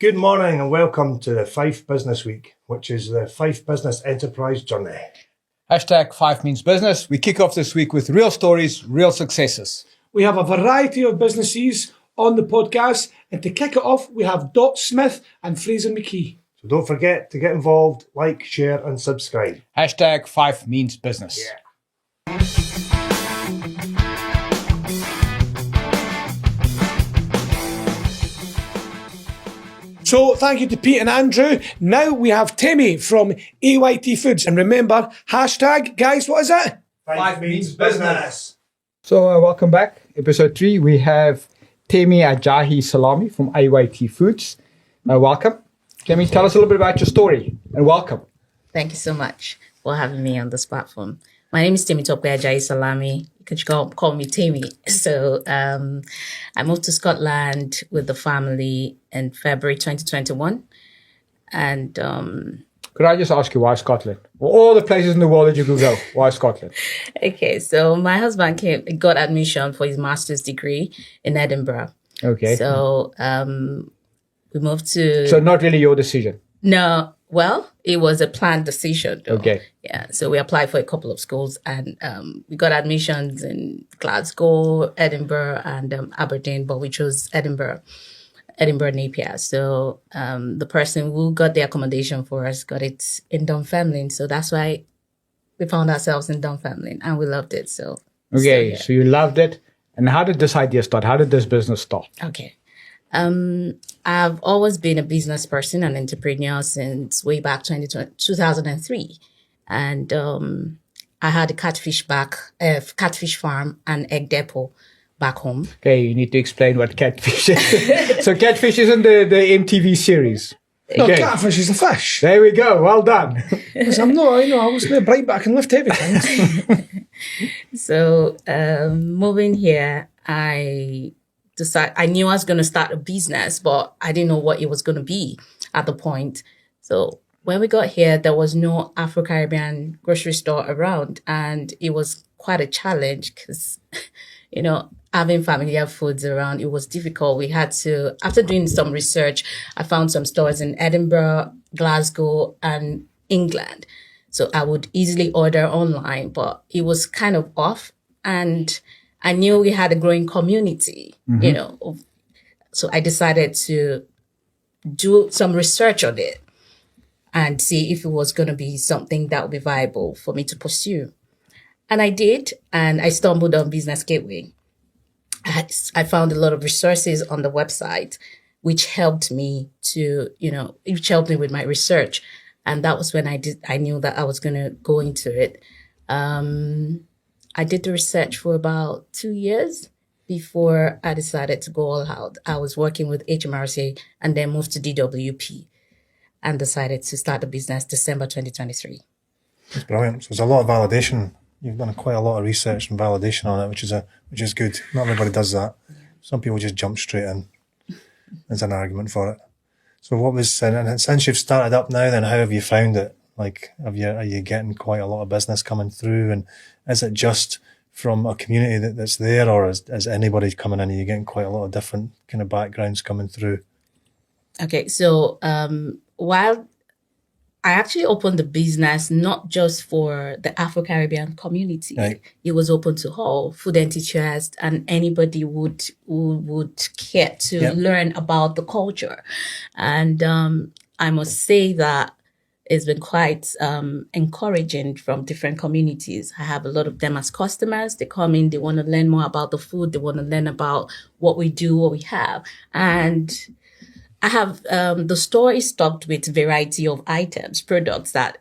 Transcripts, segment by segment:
Good morning and welcome to the Fife Business Week, which is the Fife Business Enterprise Journey. Hashtag Fife means business. We kick off this week with real stories, real successes. We have a variety of businesses on the podcast, and to kick it off, we have Dot Smith and Fraser McKee. So don't forget to get involved, like, share and subscribe. Hashtag Fife means business. Yeah. So thank you to Pete and Andrew. Now we have Timmy from AYT Foods. And remember, hashtag, guys, what is it? Fife means business. So welcome back. Episode 3, we have Temi Ajayi Salami from AYT Foods. Welcome. Temi, tell us a little bit about your story and welcome. Thank you so much for having me on this platform. My name is Temi Ajayi Salami. You can call me Temi. So I moved to Scotland with the family in February 2021. And could I just ask you why Scotland? Well, all the places in the world that you could go, why Scotland? okay, so my husband got admission for his master's degree in Edinburgh. Okay. So we moved to... So not really your decision? No, well, it was a planned decision, though. Okay. Yeah, so we applied for a couple of schools and we got admissions in Edinburgh and Aberdeen, but we chose Edinburgh Napier. So the person who got the accommodation for us got it in Dunfermline. So that's why we found ourselves in Dunfermline and we loved it. So okay, so you loved it. And how did this idea start? How did this business start? Okay. I've always been a business person, an entrepreneur since way back 2003. And I had a catfish farm and egg depot back home. Okay, you need to explain what catfish is. So catfish isn't the MTV series. No, Okay. catfish is a fish. There we go. Well done. Because I was no bright, but I can lift heavy things. So moving here, I knew I was going to start a business, but I didn't know what it was going to be at the point. So when we got here, there was no Afro-Caribbean grocery store around. And it was quite a challenge because, having familiar foods around, it was difficult. We had to, after doing some research, I found some stores in Edinburgh, Glasgow, and England. So I would easily order online, but it was kind of off. And I knew we had a growing community, so I decided to do some research on it and see if it was going to be something that would be viable for me to pursue. And I did, and I stumbled on Business Gateway. I found a lot of resources on the website, which helped me with my research. And that was when I knew that I was going to go into it. I did the research for about 2 years before I decided to go all out. I was working with HMRC and then moved to DWP and decided to start the business December 2023. That's brilliant. So there's a lot of validation. You've done quite a lot of research and validation on it, which is good. Not everybody does that. Some people just jump straight in. There's an argument for it. So and since you've started up now, then how have you found it? Like, are you getting quite a lot of business coming through? And is it just from a community that's there, or is anybody coming in? Are you getting quite a lot of different kind of backgrounds coming through? Okay, so while I actually opened the business not just for the Afro-Caribbean community, Right. It was open to all food enthusiasts and anybody who would care to learn about the culture. And I must say that it's been quite encouraging from different communities. I have a lot of them as customers. They come in, they want to learn more about the food. They want to learn about what we do, what we have. And I have, the store is stocked with variety of items, products that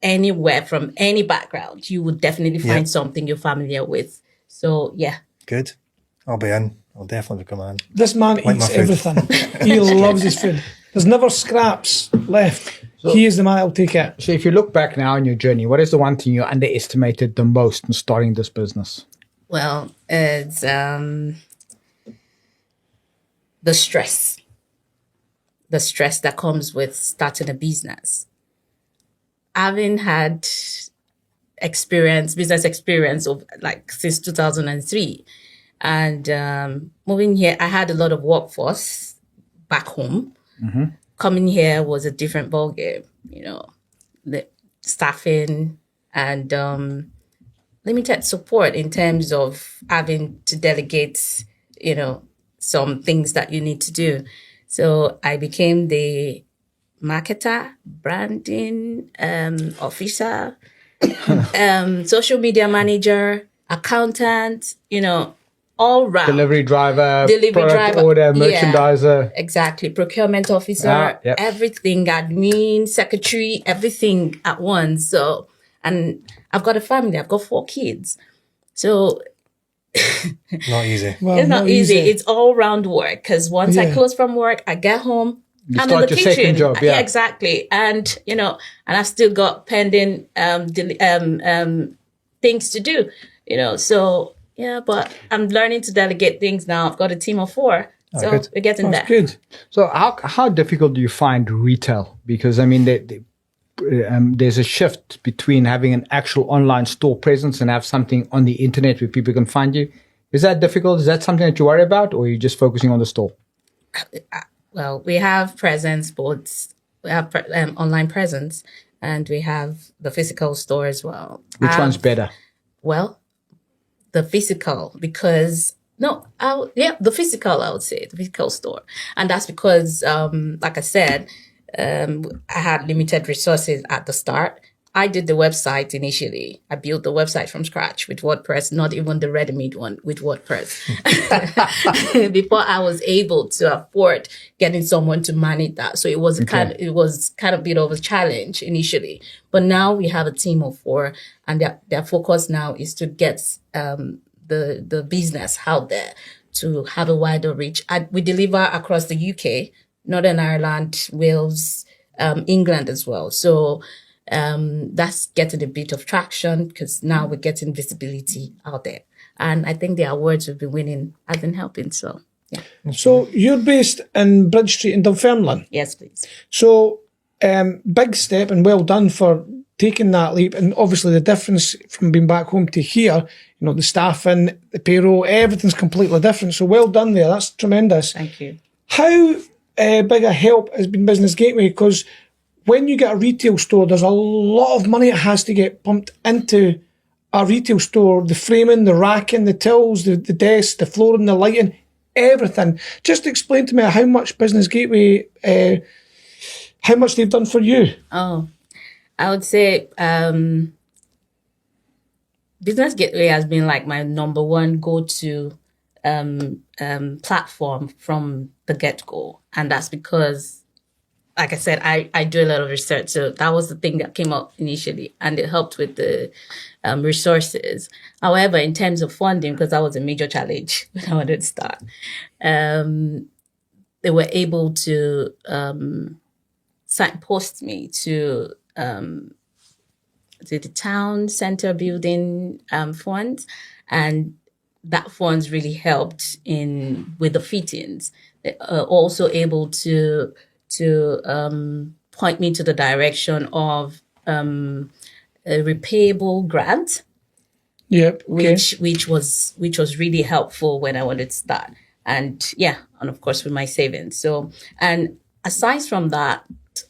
anywhere from any background, you would definitely find something you're familiar with. So, yeah. Good. I'll be in. I'll definitely come in. This man Like eats my food. everything. He loves his food. There's never scraps left. He is the man that'll take it. So if you look back now on your journey, what is the one thing you underestimated the most in starting this business? Well, it's the stress. The stress that comes with starting a business. Having had business experience of since 2003, and moving here, I had a lot of workforce back home. Mm-hmm. coming here was a different ballgame, the staffing and limited support in terms of having to delegate, some things that you need to do. So I became the marketer, branding officer, social media manager, accountant, all round. Delivery driver, product order, merchandiser. Yeah, exactly. Procurement officer, everything, admin, secretary, everything at once. So, and I've got a family. I've got 4 kids. So Not easy. Well, it's not easy. It's all round work because once I close from work, I get home. I'm in the kitchen. Second job, yeah, exactly. And and I've still got pending things to do. So yeah, but I'm learning to delegate things now. I've got a team of 4, so good. we're getting That's there. good. So how difficult do you find retail? Because I mean, there's a shift between having an actual online store presence and have something on the internet where people can find you. Is that difficult? Is that something that you worry about, or are you just focusing on the store? Well, we have presence, both we have online presence, and we have the physical store as well. Which one's better? Well, the physical, because the physical, I would say, the physical store. And that's because, like I said, I had limited resources at the start. I did the website initially. I built the website from scratch with WordPress, not even the ready-made one with WordPress. Before I was able to afford getting someone to manage that. So it was kind of a bit of a challenge initially. But now we have a team of 4, and their focus now is to get the business out there to have a wider reach. We deliver across the UK, Northern Ireland, Wales, England as well. So that's getting a bit of traction because now we're getting visibility out there. And I think the awards we've been winning have been helping. So, yeah. So you're based in Bridge Street in Dunfermline. Yes, please. So big step and well done for taking that leap. And obviously the difference from being back home to here, the staffing, the payroll, everything's completely different. So well done there. That's tremendous. Thank you. How big a help has been Business Gateway? Because when you get a retail store, there's a lot of money that has to get pumped into a retail store. The framing, the racking, the tills, the desks, the flooring, the lighting, everything. Just explain to me how much Business Gateway, how much they've done for you. Oh, I would say Business Gateway has been like my number one go-to platform from the get-go. And that's because, like I said, I do a lot of research. So that was the thing that came up initially, and it helped with the resources. However, in terms of funding, because that was a major challenge when I wanted to start, they were able to signpost me to the town center building funds, and that funds really helped with the fittings. They are also able to point me to the direction of a repayable grant. Yep. Okay. Which was really helpful when I wanted to start. And of course with my savings. So, and aside from that,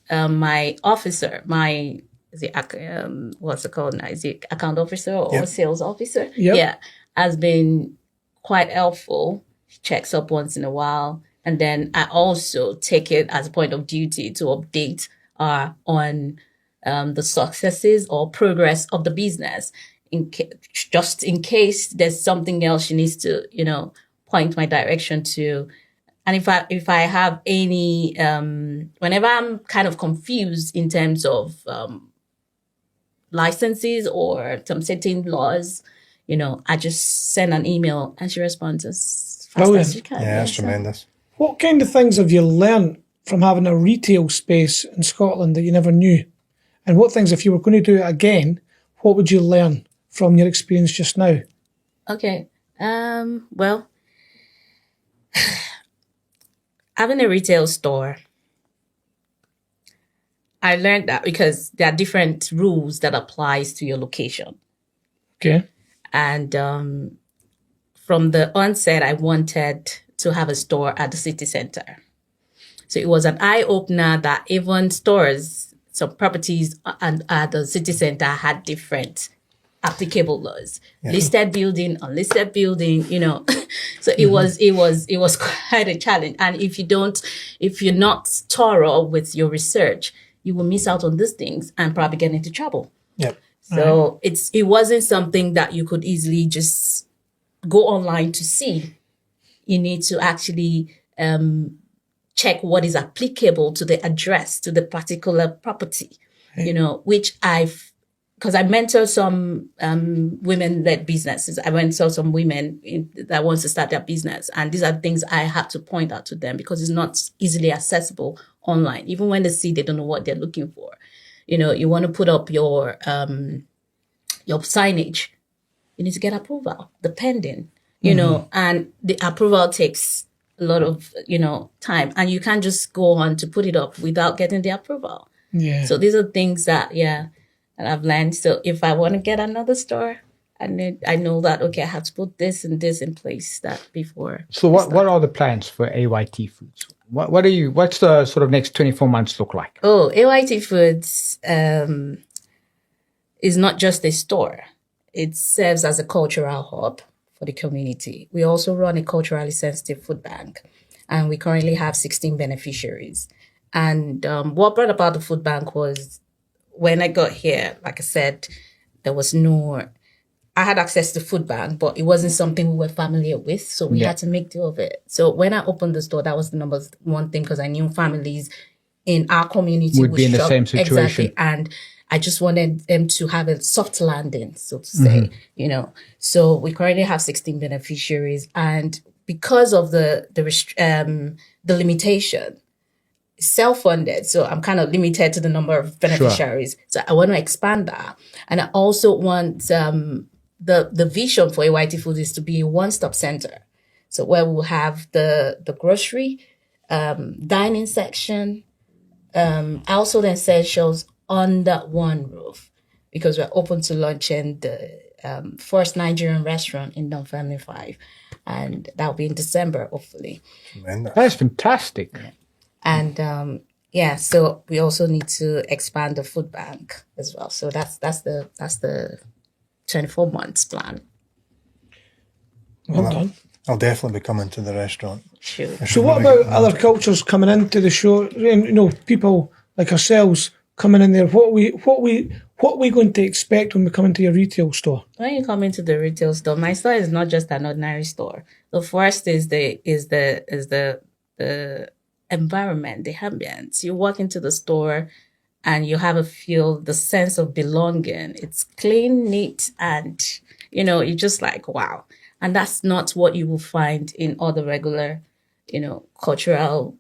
my officer, what's it called now? Is it account officer or sales officer? Yep. Yeah, has been quite helpful. She checks up once in a while. And then I also take it as a point of duty to update on the successes or progress of the business, just in case there's something else she needs to, point my direction to. And if I have any, whenever I'm kind of confused in terms of licenses or some certain laws, I just send an email and she responds as fast as she can. Yeah, that's tremendous. What kind of things have you learned from having a retail space in Scotland that you never knew? And what things, if you were going to do it again, what would you learn from your experience just now? Okay. Well, having a retail store, I learned that because there are different rules that applies to your location. Okay. And from the onset, I wanted to have a store at the city center. So it was an eye opener that even stores, some properties at the city center had different applicable laws. Listed building, unlisted building, So it was quite a challenge. And if you're not thorough with your research, you will miss out on these things and probably get into trouble. Yep. So it wasn't something that you could easily just go online to see. You need to actually check what is applicable to the address, to the particular property, which because I mentor some women-led businesses. I mentor some women that want to start their business. And these are things I have to point out to them because it's not easily accessible online. Even when they see, they don't know what they're looking for. You want to put up your signage. You need to get approval, depending, and the approval takes a lot of, time. And you can't just go on to put it up without getting the approval. Yeah. So these are things that I've learned. So if I want to get another store, I know that, okay, I have to put this and this in place that before. So what are the plans for AYT Foods? What's the sort of next 24 months look like? Oh, AYT Foods is not just a store. It serves as a cultural hub for the community. We also run a culturally sensitive food bank, and we currently have 16 beneficiaries. And what brought about the food bank was when I got here, like I said, I had access to food bank, but it wasn't something we were familiar with. So we had to make do of it. So when I opened the store, that was the number one thing because I knew families in our community would be in the same situation. Exactly. And I just wanted them to have a soft landing, so to say, So we currently have 16 beneficiaries. And because of the limitation, self-funded, so I'm kind of limited to the number of beneficiaries. Sure. So I want to expand that, and I also want the vision for AYT Foods is to be a one-stop center. So where we'll have the grocery, dining section, household essentials under one roof, because we're open to launching the first Nigerian restaurant in Dunfermline 5, and that'll be in December, hopefully. That's fantastic. Yeah. And so we also need to expand the food bank as well. So that's the 24 months plan. Well done. I'll definitely be coming to the restaurant. Sure. So what about other cultures coming into the show? People like ourselves coming in there. What are we going to expect when we come into your retail store? When you come into the retail store, my store is not just an ordinary store. The first is the environment, the ambience. You walk into the store and you have the sense of belonging. It's clean, neat, and you're just like, wow. And that's not what you will find in other regular, cultural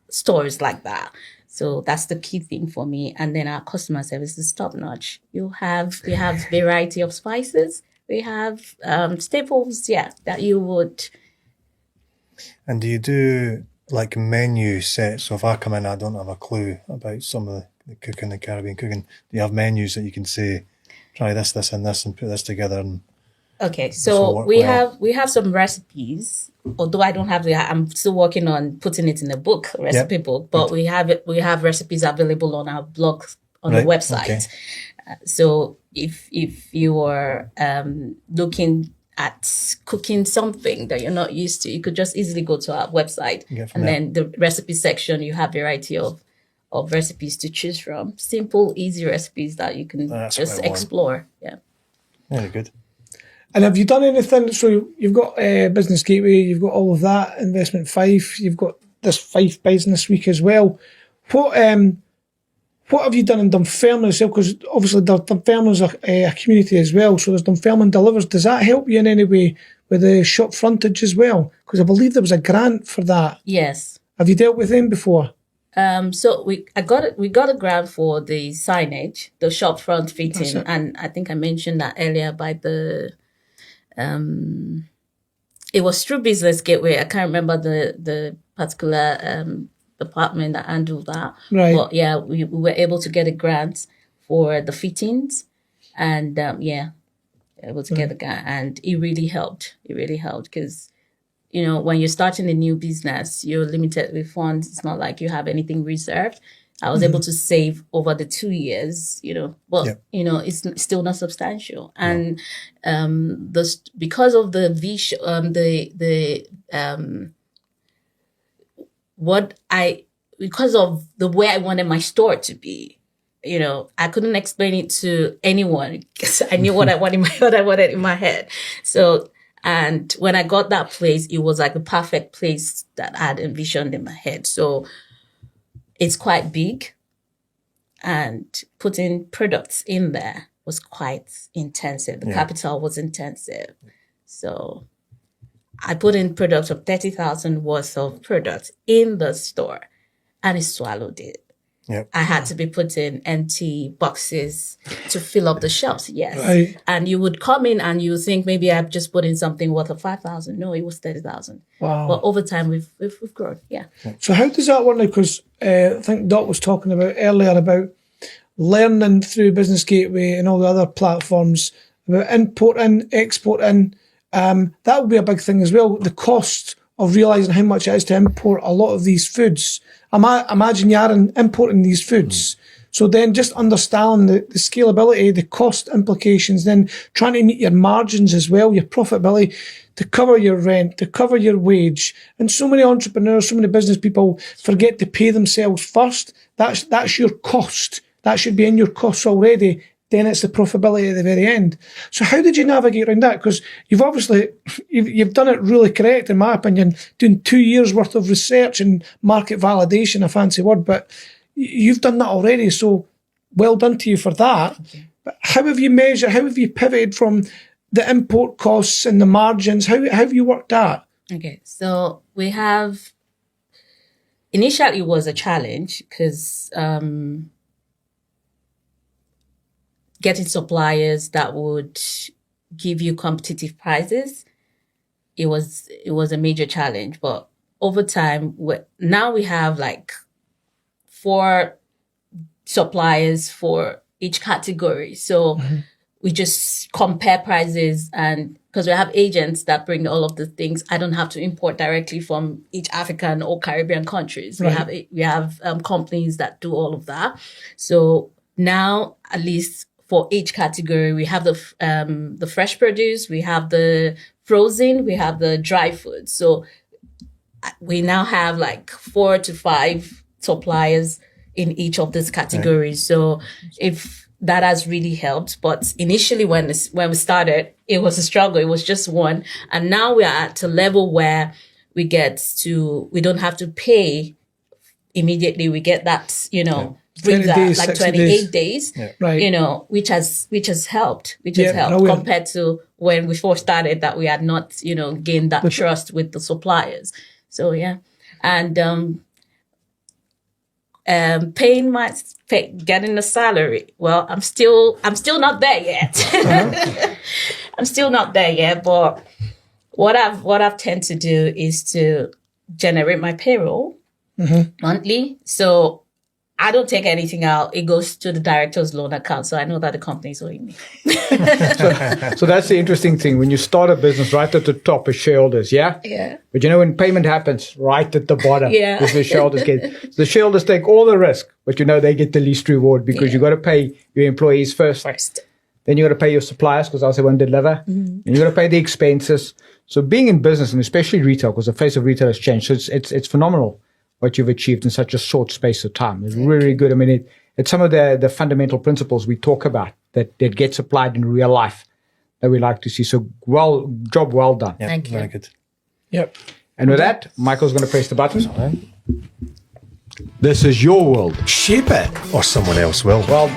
stores like that. So that's the key thing for me. And then our customer service is top notch. We have variety of spices. We have staples, that you would. And do you do like menu sets? So if I come in, I don't have a clue about some of the cooking, the Caribbean cooking. Do you have menus that you can say, try this, this, and this, and put this together? And okay, so we have some recipes. Although I don't have I'm still working on putting it in a recipe book. But we have recipes available on our blog on the website. Okay. So if you are looking at cooking something that you're not used to, you could just easily go to our website, and then the recipe section, you have a variety of recipes to choose from. Simple, easy recipes that you can just explore. Yeah. Very good. And have you done anything? So you've got Business Gateway, you've got all of that, Investment Fife, you've got this Fife Business Week as well. What have you done in Dunfermline as well? Because obviously Dunfermline's a community as well, so there's Dunfermline Delivers. Does that help you in any way with the shop frontage as well? Because I believe there was a grant for that. Yes. Have you dealt with them before? So we got a grant for the signage, the shop front fitting, and I think I mentioned that earlier by the. It was through Business Gateway. I can't remember the particular department that handled that. Right. But we were able to get a grant for the fittings, and able to get the grant, and it really helped. It really helped because when you're starting a new business, you're limited with funds. It's not like you have anything reserved. I was able to save over the 2 years, but it's still not substantial. And because of the because of the way I wanted my store to be, I couldn't explain it to anyone because I knew what I wanted in my head. So, and when I got that place, it was like the perfect place that I had envisioned in my head. So it's quite big, and putting products in there was quite intensive. The capital was intensive. So I put in products of 30,000 worth of products in the store, and it swallowed it. Yep. I had to be putting empty boxes to fill up the shelves. Yes. Right. And you would come in and you think maybe I've just put in something worth of 5,000. No, it was 30,000. Wow. But over time we've grown. Yeah. So how does that work now? Because I think Dot was talking about earlier about learning through Business Gateway and all the other platforms about importing, exporting. That would be a big thing as well. The cost of realising how much it is to import a lot of these foods. Imagine you are importing these foods. So then just understanding the scalability, the cost implications, then trying to meet your margins as well, your profitability, to cover your rent, to cover your wage. And so many entrepreneurs, so many business people forget to pay themselves first. That's your cost. That should be in your costs already. Then it's the profitability at the very end. So how did you navigate around that? Because you've done it really correct, in my opinion, doing 2 years worth of research and market validation, a fancy word, but you've done that already. So well done to you for that. Okay. But how have you measured, how have you pivoted from the import costs and the margins? How have you worked that? Okay. So we have, initially it was a challenge because, getting suppliers that would give you competitive prices, it was a major challenge. But over time, now we have like 4 suppliers for each category. So we just compare prices, and because we have agents that bring all of the things, I don't have to import directly from each African or Caribbean countries. Right. We have companies that do all of that. So now, at least for each category, we have the fresh produce, we have the frozen, we have the dry food. So we now have like 4 to 5 suppliers in each of these categories. So if that has really helped, but initially when we started, it was a struggle. It was just one, and now we are at a level where we don't have to pay immediately. We get that, brings that days, like 60 28 days, Right. which has helped, brilliant. compared to when we first started, that we had not, gained that trust with the suppliers. So, yeah. And, getting a salary. Well, I'm still not there yet. I'm still not there yet, but what I've tend to do is to generate my payroll monthly. So I don't take anything out. It goes to the director's loan account. So I know that the company is owing me. So that's the interesting thing. When you start a business, right at the top is shareholders, yeah? Yeah. But when payment happens, right at the bottom Yeah. is the shareholders get. The shareholders take all the risk, but they get the least reward because you got to pay your employees first. Then you got to pay your suppliers because else they won't deliver. And you got to pay the expenses. So being in business, and especially retail, because the face of retail has changed. So it's phenomenal what you've achieved in such a short space of time. It's really good. I mean, it's some of the fundamental principles we talk about that gets applied in real life that we like to see. So job well done. Yep, Thank you. very good. Yep. And with that, Michael's going to press the button. This is your world. Shape it, or someone else will. Well,